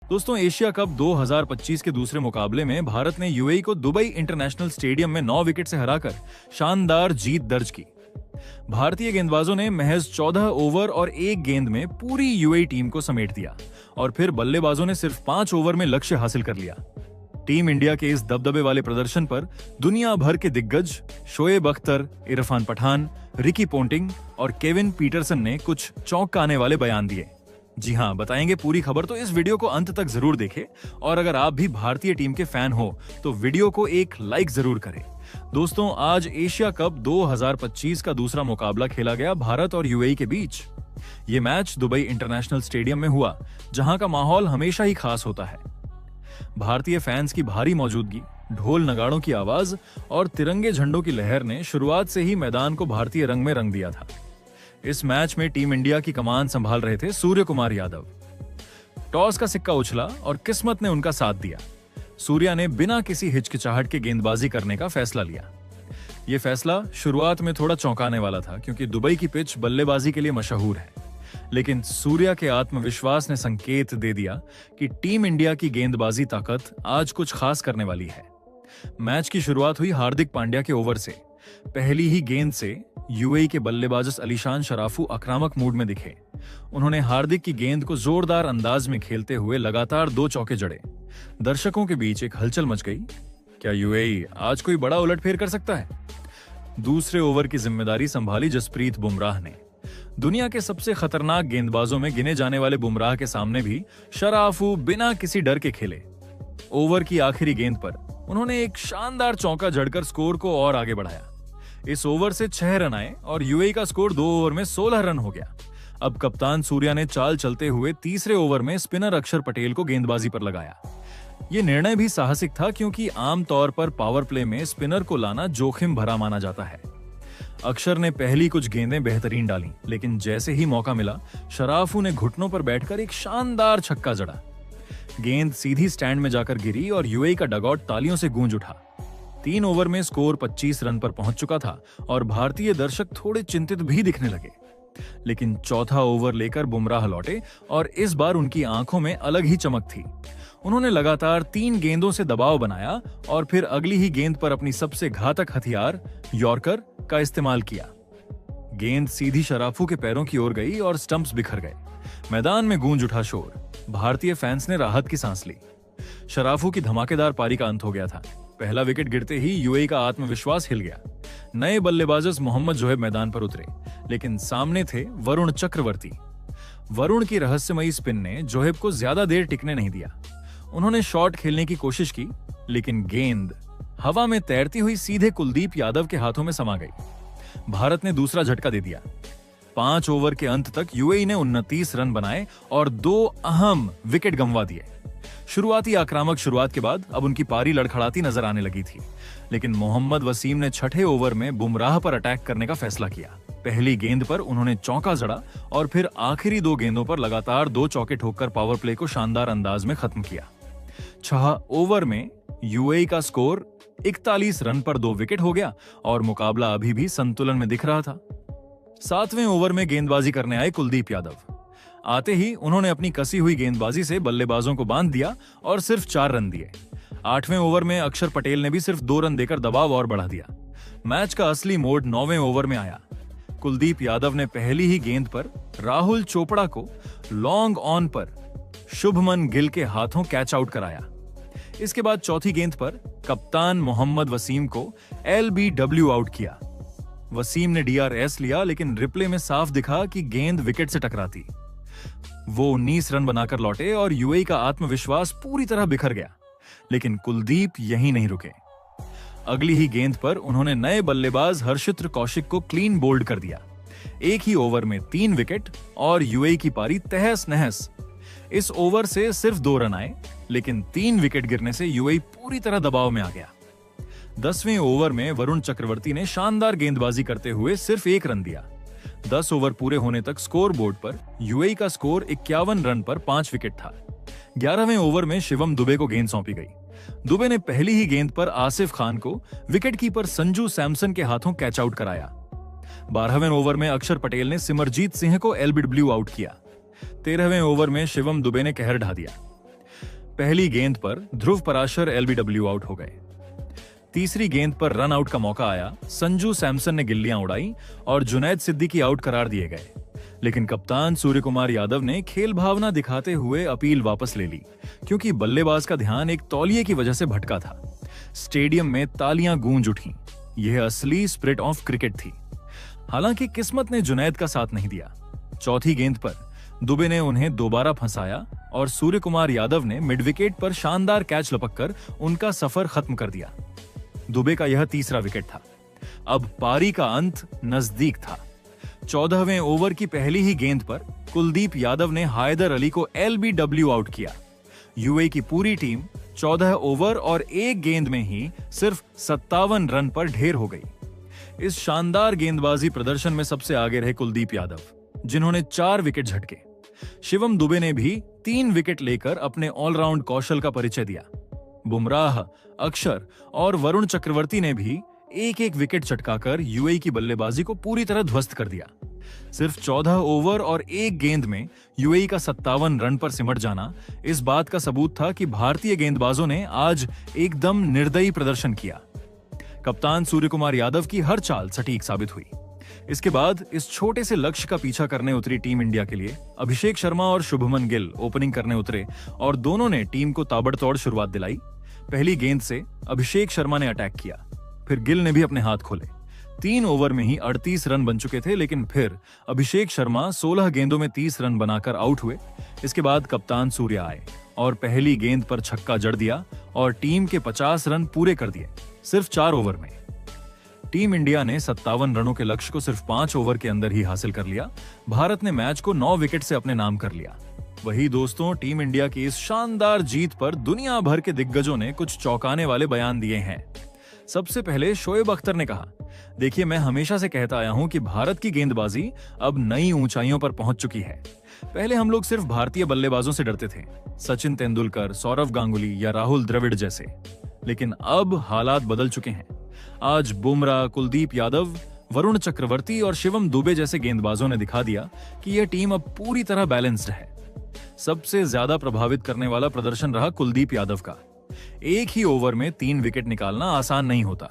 दोस्तों, Asia cup 2025 के दूसरे मुकाबले में भारत ने यूएई को दुबई इंटरनेशनल स्टेडियम में 9 विकेट से हराकर शानदार जीत दर्ज की। भारतीय गेंदबाजों ने महज 14 ओवर और 1 गेंद में पूरी यूएई टीम को समेट दिया और फिर बल्लेबाजों ने सिर्फ 5 ओवर में लक्ष्य हासिल कर लिया। टीम इंडिया के इस दबदबे वाले प्रदर्शन पर दुनिया भर के दिग्गज शोएब अख्तर, इरफान पठान, रिकी पोंटिंग और केविन पीटरसन ने कुछ चौंकाने वाले बयान दिए। जी हां, बताएंगे पूरी खबर, तो इस वीडियो को अंत तक जरूर देखें और अगर आप भी भारतीय टीम के फैन हो तो वीडियो को एक लाइक जरूर करें। दोस्तों, आज एशिया कप 2025 का दूसरा मुकाबला खेला गया भारत और यूएई के बीच। ये मैच दुबई इंटरनेशनल स्टेडियम में हुआ, जहां का माहौल हमेशा ही खास होता है। भारतीय फैंस की भारी मौजूदगी, ढोल नगाड़ों की आवाज और तिरंगे झंडों की लहर ने शुरुआत से ही मैदान को भारतीय रंग में रंग दिया था। इस मैच में टीम इंडिया की कमान संभाल रहे थे सूर्य कुमार यादव। टॉस का सिक्का उछला और किस्मत ने उनका साथ दिया। सूर्या ने बिना किसी हिचकिचाहट के गेंदबाजी करने का फैसला लिया। यह फैसला शुरुआत में थोड़ा चौंकाने वाला था, क्योंकि दुबई की पिच बल्लेबाजी के लिए मशहूर है। लेकिन सूर्या के आत्मविश्वास ने संकेत दे दिया कि टीम इंडिया की गेंदबाजी ताकत आज कुछ खास करने वाली है। मैच की शुरुआत हुई हार्दिक पांड्या के ओवर से। पहली ही गेंद से यूएई के बल्लेबाज अलीशान शराफू आक्रामक मूड में दिखे। उन्होंने हार्दिक की गेंद को जोरदार अंदाज में खेलते हुए लगातार 2 चौके जड़े। दर्शकों के बीच एक हलचल मच गई। क्या यूएई आज कोई बड़ा उलटफेर कर सकता है? दूसरे ओवर की जिम्मेदारी संभाली जसप्रीत बुमराह ने। दुनिया के सबसे खतरनाक गेंदबाजों में गिने जाने वाले बुमराह के सामने भी शराफू बिना किसी डर के खेले। ओवर की आखिरी गेंद पर उन्होंने एक शानदार चौका जड़कर स्कोर को और आगे बढ़ाया। इस ओवर से 6 रन आए और यूएई का स्कोर 2 ओवर में 16 रन हो गया। अब कप्तान सूर्या ने चाल चलते हुए तीसरे ओवर में स्पिनर अक्षर पटेल को गेंदबाजी पर लगाया। यह निर्णय भी साहसिक था, क्योंकि आमतौर पर पावर प्ले में स्पिनर को लाना जोखिम भरा माना जाता है। अक्षर ने पहली कुछ गेंदें बेहतरीन डाली, लेकिन जैसे ही मौका मिला शराफू ने घुटनों पर बैठकर एक शानदार छक्का जड़ा। गेंद सीधी स्टैंड में जाकर गिरी और यूएई का डगआउट तालियों से गूंज उठा। 3 ओवर में स्कोर 25 रन पर पहुंच चुका था और भारतीय दर्शक थोड़े चिंतित भी दिखने लगे। लेकिन चौथा ओवर लेकर बुमराह लौटे और इस बार उनकी आंखों में अलग ही चमक थी। उन्होंने लगातार 3 गेंदों से दबाव बनाया और फिर अगली ही गेंद पर अपनी सबसे घातक हथियार यॉर्कर का इस्तेमाल किया। गेंद सीधी शराफू के पैरों की ओर गई और स्टंप्स बिखर गए। मैदान में गूंज उठा शोर। भारतीय फैंस ने राहत की सांस ली। शराफू की धमाकेदार पारी का अंत हो गया था। पहला विकेट गिरते ही यूएई का आत्मविश्वास हिल गया। नए बल्लेबाज मोहम्मद जोहेब मैदान पर उतरे, लेकिन सामने थे वरुण चक्रवर्ती। वरुण की रहस्यमयी स्पिन ने जोहेब को ज्यादा देर टिकने नहीं दिया। उन्होंने शॉट खेलने की कोशिश की, लेकिन गेंद हवा में तैरती हुई सीधे कुलदीप यादव के हाथों में समा गई। भारत ने दूसरा झटका दे दिया। 5 ओवर के अंत तक यूएई ने 29 रन बनाए और 2 अहम विकेट गंवा दिए। शुरुआती आक्रामक शुरुआत के बाद अब उनकी पारी लड़खड़ाती नजर आने लगी थी, लेकिन मोहम्मद वसीम ने छठे ओवर में बुमराह पर अटैक करने का फैसला किया। पहली गेंद पर उन्होंने चौका जड़ा और फिर आखिरी 2 गेंदों पर लगातार 2 चौके ठोककर पावर प्ले को शानदार अंदाज में खत्म किया। 6 ओवर में यूएई का स्कोर 41 रन पर 2 विकेट हो गया और मुकाबला अभी भी संतुलन में दिख रहा था। 7वें ओवर में गेंदबाजी करने आए कुलदीप यादव। आते ही उन्होंने अपनी कसी हुई गेंदबाजी से बल्लेबाजों को बांध दिया और सिर्फ 4 रन दिए। 8वें ओवर में अक्षर पटेल ने भी सिर्फ 2 रन देकर दबाव और बढ़ा दिया। मैच का असली मोड़ 9वें ओवर में आया। कुलदीप यादव ने पहली ही गेंद पर राहुल चोपड़ा को लॉन्ग ऑन पर शुभमन गिल के हाथों कैच आउट कराया। इसके बाद चौथी गेंद पर कप्तान मोहम्मद वसीम को एलबीडब्ल्यू आउट किया। वसीम ने डीआरएस लिया, लेकिन रिप्ले में साफ दिखा कि गेंद विकेट से टकराती। वो 19 रन बनाकर लौटे और यूएई का आत्मविश्वास पूरी तरह बिखर गया। लेकिन कुलदीप यहीं नहीं रुके। अगली ही गेंद पर उन्होंने नए बल्लेबाज हर्षित्र कौशिक को क्लीन बोल्ड कर दिया। एक ही ओवर में 3 विकेट और यूएई की पारी तहस नहस। इस ओवर से सिर्फ 2 रन आए, लेकिन 3 विकेट गिरने से यूएई पूरी तरह दबाव में आ गया। 10वें ओवर में वरुण चक्रवर्ती ने शानदार गेंदबाजी करते हुए सिर्फ 1 रन दिया। 10 ओवर पूरे होने तक स्कोर बोर्ड पर यूएई का स्कोर 51 रन पर 5 विकेट था। 11वें ओवर में शिवम दुबे को गेंद सौंपी गई। दुबे ने पहली ही गेंद पर आसिफ खान को विकेटकीपर संजू सैमसन के हाथों कैच आउट कराया। 12वें ओवर में अक्षर पटेल ने सिमरजीत सिंह को एलबीडब्ल्यू आउट किया। 13वें ओवर में शिवम दुबे ने कहर ढा दिया। पहली गेंद पर ध्रुव पराशर एलबीडब्ल्यू आउट हो गए। तीसरी गेंद पर रन आउट का मौका आया, संजू सैमसन ने गिल्लियां उड़ाई और जुनैद सिद्दीकी आउट करार दिए गए। लेकिन कप्तान सूर्यकुमार यादव ने खेल भावना दिखाते हुए अपील वापस ले ली, क्योंकि बल्लेबाज का ध्यान एक तौलिए की वजह से भटका था। स्टेडियम में तालियां गूंज उठीं। यह असली स्पिरिट ऑफ क्रिकेट थी। हालांकि किस्मत ने जुनैद का साथ नहीं दिया। चौथी गेंद पर दुबे ने उन्हें दोबारा फंसाया और सूर्यकुमार यादव ने मिड विकेट पर शानदार कैच लपककर उनका सफर खत्म कर दिया। दुबे का यह तीसरा विकेट था। अब पारी का अंत नजदीक था। 14वें ओवर की पहली ही गेंद पर कुलदीप यादव ने हैदर अली को एलबीडब्ल्यू आउट किया। यूएई की पूरी टीम 14 ओवर और एक गेंद में ही सिर्फ 57 रन पर ढेर हो गई। इस शानदार गेंदबाजी प्रदर्शन में सबसे आगे रहे कुलदीप यादव, जिन्होंने 4 विकेट झटके। शिवम दुबे ने भी 3 विकेट लेकर अपने ऑलराउंड कौशल का परिचय दिया। बुमराह, अक्षर और वरुण चक्रवर्ती ने भी एक एक विकेट चटकाकर यूएई की बल्लेबाजी को पूरी तरह ध्वस्त कर दिया। सिर्फ 14 ओवर और एक गेंद में यूएई का 57 रन पर सिमट जाना इस बात का सबूत था कि भारतीय गेंदबाजों ने आज एकदम निर्दयी प्रदर्शन किया। कप्तान सूर्यकुमार यादव की हर चाल सटीक साबित हुई। इसके बाद इस छोटे से लक्ष्य का पीछा करने उतरी टीम इंडिया के लिए अभिषेक शर्मा और शुभमन गिल ओपनिंग करने उतरे और दोनों ने टीम को ताबड़तोड़ शुरुआत दिलाई। पहली गेंद से अभिषेक शर्मा ने अटैक किया, फिर गिल ने भी अपने हाथ खोले। 3 ओवर में ही 38 रन बन चुके थे, लेकिन फिर अभिषेक शर्मा 16 गेंदों में 30 रन बनाकर आउट हुए। इसके बाद कप्तान सूर्या आए और पहली गेंद पर छक्का जड़ दिया और टीम के 50 रन पूरे कर दिए सिर्फ 4 ओवर में। टीम इंडिया ने 57 रनों के लक्ष्य को सिर्फ 5 ओवर के अंदर ही हासिल कर लिया। भारत ने मैच को 9 विकेट से अपने नाम कर लिया। वही दोस्तों, टीम इंडिया की इस शानदार जीत पर दुनिया भर के दिग्गजों ने कुछ चौंकाने वाले बयान दिए हैं। सबसे पहले शोएब अख्तर ने कहा, देखिए, मैं हमेशा से कहता आया हूं कि भारत की गेंदबाजी अब नई ऊंचाइयों पर पहुंच चुकी है। पहले हम लोग सिर्फ भारतीय बल्लेबाजों से डरते थे, सचिन तेंदुलकर, सौरव गांगुली या राहुल द्रविड़ जैसे। लेकिन अब हालात बदल चुके हैं। आज बुमराह, कुलदीप यादव, वरुण चक्रवर्ती और शिवम दुबे जैसे गेंदबाजों ने दिखा दिया कि यह टीम अब पूरी तरह बैलेंस्ड है। सबसे ज्यादा प्रभावित करने वाला प्रदर्शन रहा कुलदीप यादव का। एक ही ओवर में 3 विकेट निकालना आसान नहीं होता।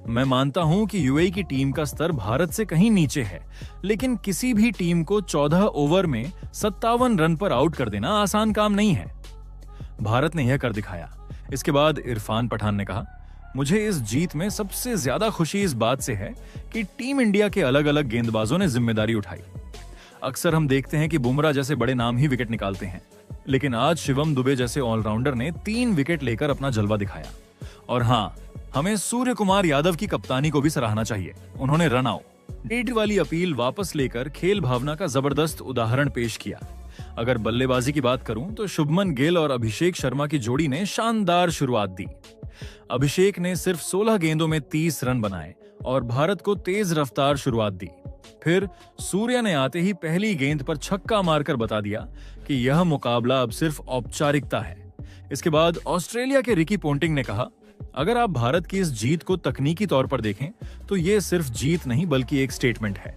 मैं मानता हूं कि यूएई की टीम का स्तर भारत से कहीं नीचे है, लेकिन किसी भी टीम को 14 ओवर में 57 रन पर आउट कर देना आसान काम नहीं है। भारत ने यह कर दिखाया। इसके बाद इरफान पठान ने कहा, मुझे इस जीत में सबसे ज्यादा खुशी इस बात से है कि टीम इंडिया के अलग अलग गेंदबाजों ने जिम्मेदारी उठाई। अक्सर हम देखते हैं कि बुमराह जैसे बड़े नाम ही विकेट निकालते हैं, लेकिन आज शिवम दुबे जैसे ऑलराउंडर ने 3 विकेट लेकर अपना जलवा दिखाया। और हाँ, हमें सूर्यकुमार यादव की कप्तानी को भी सराहना चाहिए। उन्होंने रन आउट रेड वाली अपील वापस लेकर खेल भावना का जबरदस्त उदाहरण पेश किया। अगर बल्लेबाजी की बात करूं तो शुभमन गिल और अभिषेक शर्मा की जोड़ी ने शानदार शुरुआत दी। अभिषेक ने सिर्फ 16 गेंदों में 30 रन बनाए और भारत को तेज रफ्तार शुरुआत दी। फिर सूर्या ने आते ही पहली गेंद पर छक्का मारकर बता दिया कि यह मुकाबला अब सिर्फ औपचारिकता है। इसके बाद ऑस्ट्रेलिया के रिकी पोंटिंग ने कहा, अगर आप भारत की इस जीत को तकनीकी तौर पर देखें तो यह सिर्फ जीत नहीं बल्कि एक स्टेटमेंट है।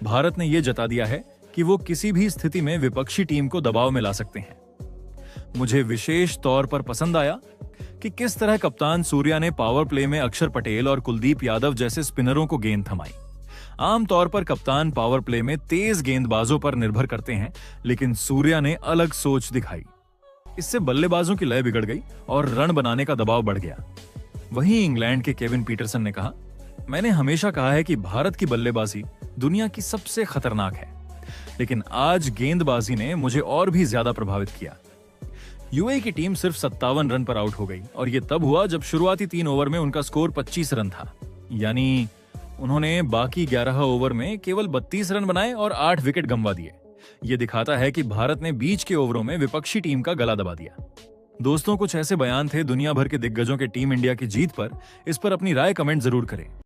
भारत ने यह जता दिया है कि वो किसी भी स्थिति में विपक्षी टीम को दबाव में ला सकते हैं। मुझे विशेष तौर पर पसंद आया कि किस तरह कप्तान सूर्या ने पावर प्ले में अक्षर पटेल और कुलदीप यादव जैसे स्पिनरों को गेंद थमाई। आमतौर पर कप्तान पावर प्ले में तेज गेंदबाजों पर निर्भर करते हैं, लेकिन सूर्या ने अलग सोच दिखाई। इससे बल्लेबाजों की लय बिगड़ गई और रन बनाने का दबाव बढ़ गया। वहीं इंग्लैंड के केविन पीटरसन ने कहा, मैंने हमेशा कहा है कि भारत की बल्लेबाजी दुनिया की सबसे खतरनाक है, लेकिन आज गेंदबाजी ने मुझे और भी ज्यादा प्रभावित किया। यूएई की टीम सिर्फ 57 रन पर आउट हो गई और यह तब हुआ जब शुरुआती 3 ओवर में उनका स्कोर 25 रन था। यानी उन्होंने बाकी 11 ओवर में केवल 32 रन बनाए और 8 विकेट गंवा दिए। यह दिखाता है कि भारत ने बीच के ओवरों में विपक्षी टीम का गला दबा दिया। दोस्तों, कुछ ऐसे बयान थे दुनिया भर के दिग्गजों के टीम इंडिया की जीत पर। इस पर अपनी राय कमेंट जरूर करें।